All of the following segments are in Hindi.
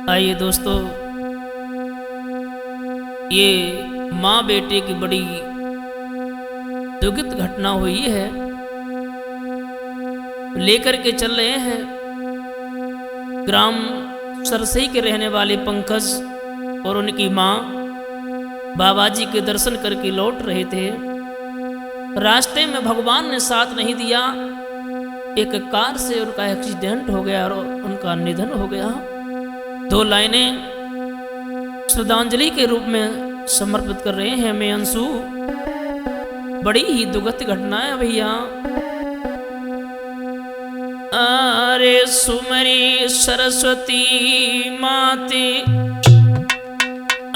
आइए दोस्तों, ये माँ बेटे की बड़ी दुखित घटना हुई है। लेकर के चल रहे हैं ग्राम सरसई के रहने वाले पंकज और उनकी माँ बाबा जी के दर्शन करके लौट रहे थे। रास्ते में भगवान ने साथ नहीं दिया, एक कार से उनका एक्सीडेंट हो गया और उनका निधन हो गया। 2 लाइनें श्रद्धांजलि के रूप में समर्पित कर रहे हैं मैं अंशु। बड़ी ही दुखद घटना है भैया। अरे सुमरी सरस्वती माते,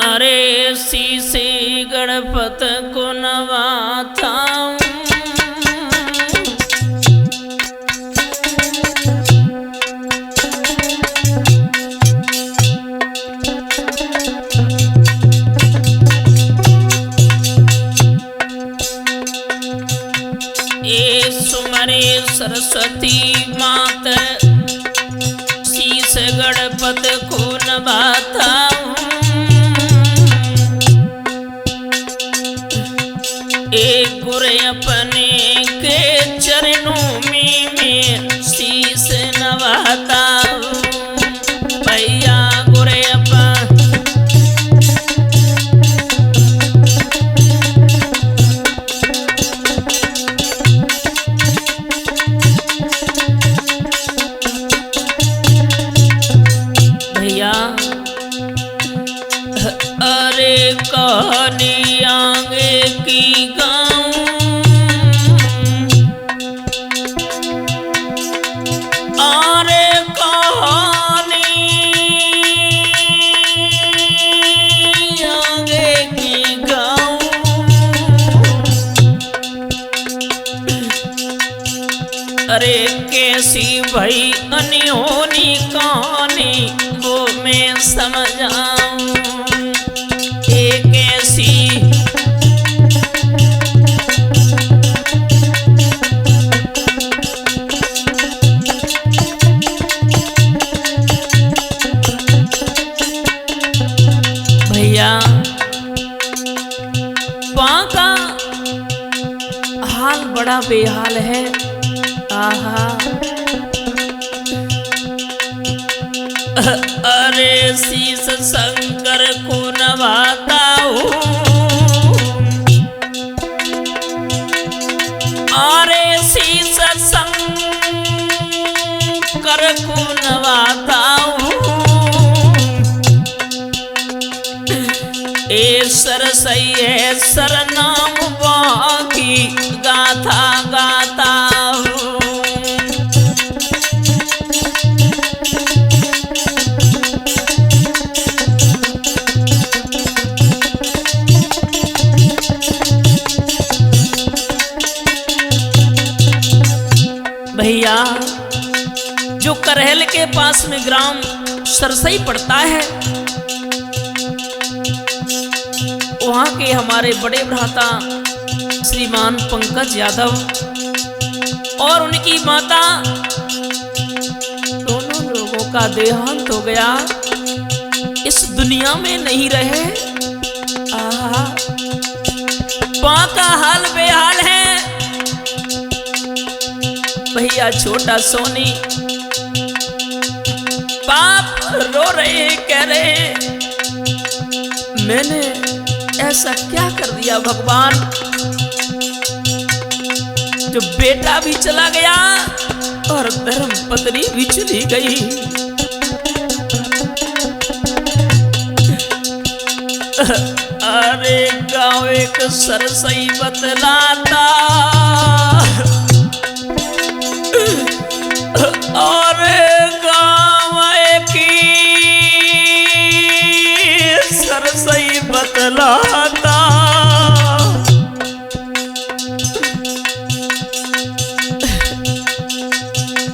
अरे शीशे गणपत को नवाता। सरस्वती मात शीश गणपत को नवाता। एक गुरे अपने के चरणों में मैं शीश नवाता। भैया गुरे कहानी आगे की गाऊं। अरे कहानी आगे की गाऊं। अरे कैसी भई अनहोनी कहानी वो मैं समझाऊं। भैया वहां का हाल बड़ा बेहाल है। आहा अरे शीश शंकर को नवाता हूँ। अरे शीश शंकर को नवाता हूँ। ए सरसई है सरनाम बाकी गाथा गाता हूँ। भैया जो करहल के पास में ग्राम सरसई पड़ता है, वहां के हमारे बड़े भ्राता श्रीमान पंकज यादव और उनकी माता, दोनों लोगों का देहांत हो गया, इस दुनिया में नहीं रहे। वहां का हाल बेहाल है भैया। छोटा सोनी बाप रो रहे, कह रहे मैंने ऐसा क्या कर दिया भगवान, जो बेटा भी चला गया और धर्म पत्नी भी चली गई। अरे गाँव एक सरसई बतलाता। अरे गाँव की सरसई बतलाता।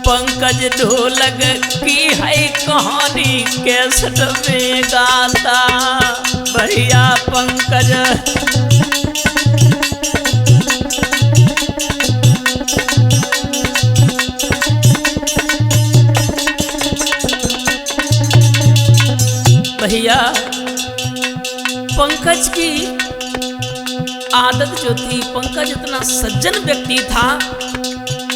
पंकज ढोलक की है कहानी कैसेट में गाता। भैया पंकज भैया पंकज की आदत जो थी, पंकज इतना सज्जन व्यक्ति था,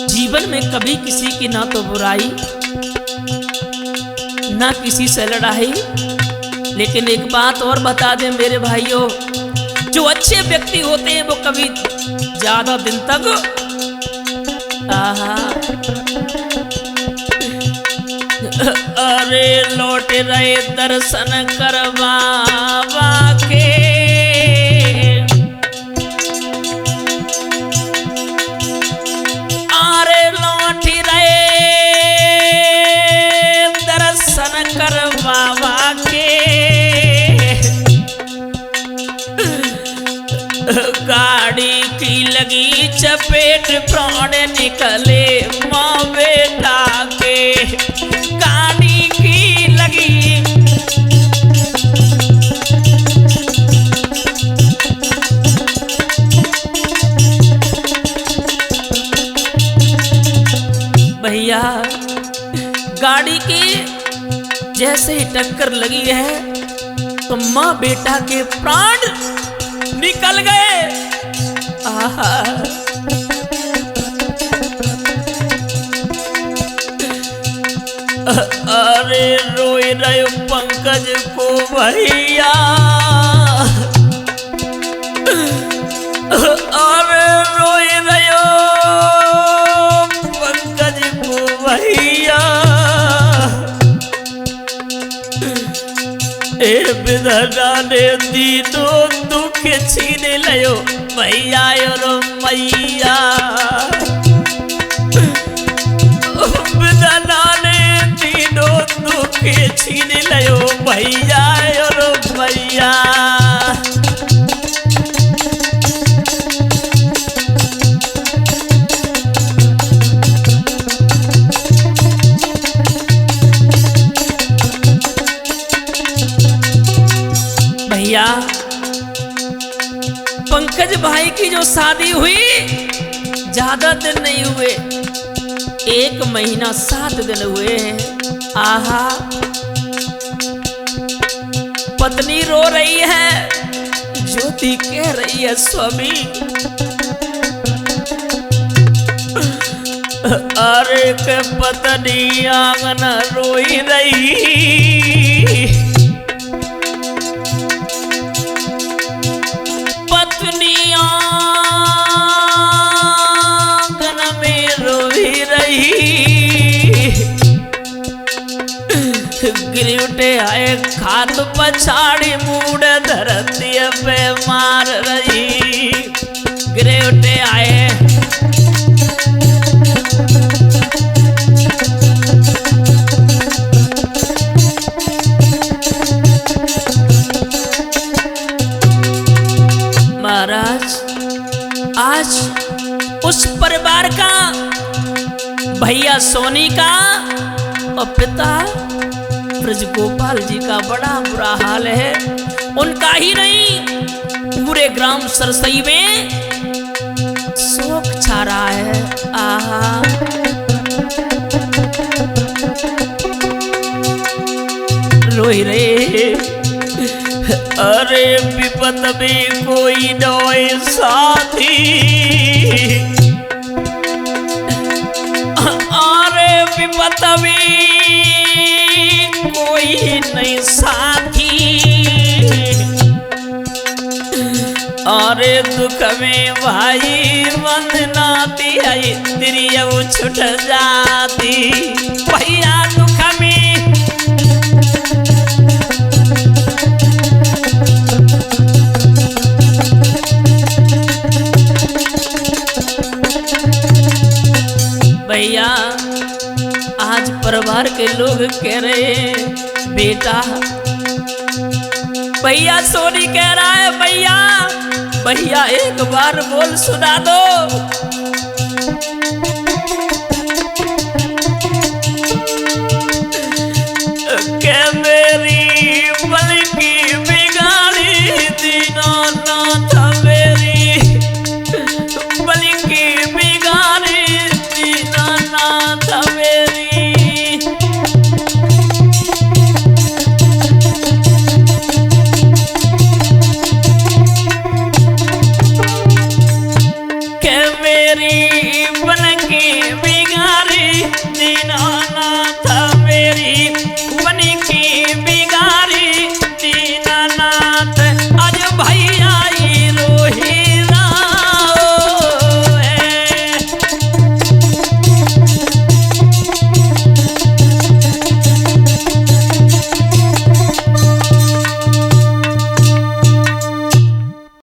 जीवन में कभी किसी की ना तो बुराई ना किसी से लड़ाई। लेकिन एक बात और बता दें मेरे भाइयों, जो अच्छे व्यक्ति होते हैं वो कभी ज्यादा दिन तक अरे लौट रहे दर्शन करवावा के, अरे लौट रहे दर्शन करवावा के, गाड़ी की लगी चपेट प्राण निकले माँ बेटा के, गाड़ी की लगी भैया गाड़ी की जैसे ही टक्कर लगी है तो माँ बेटा के प्राण निकल गए। आहा अरे रोए रहे पंकज को भैया, अरे रोए रहे पंकज को भैया, ए विधना ने दीनों दुख छीन लियो भैया और मैया, विधना ने दीनों दुख छीन लियो भैया और मैया। भैया पंकज भाई की जो शादी हुई ज्यादा दिन नहीं हुए, 1 महीना 7 दिन हुए हैं। आहा पत्नी रो रही है, ज्योति कह रही है स्वामी अरे के पत्नी आंगन रोई रही, गिरउटे आए खाद पछाड़ी मूड धरती पे मार रही, गिरउटे आए महाराज। आज उस परिवार का भैया सोनी का और पिता ब्रज गोपाल जी का बड़ा बुरा हाल है। उनका ही नहीं पूरे ग्राम सरसई में शोक छा रहा है। आहा रोई रे, अरे विपत में कोई नोए साथी, अरे विपत में कोई नहीं साथी, अरे दुख में भाई वंदना दिया तेरी अब छुट जाती, भैया दुख में भैया। आज परिवार के लोग कह रहे बेटा, भैया सोनी कह रहा है भैया, भैया एक बार बोल सुना दो। के मेरी बल्कि बिगाड़ी दीनानाथ, मेरी बल्कि बिगाड़ी दीनानाथ मेरी। मेरी बन के बिगाड़ी दीनाना।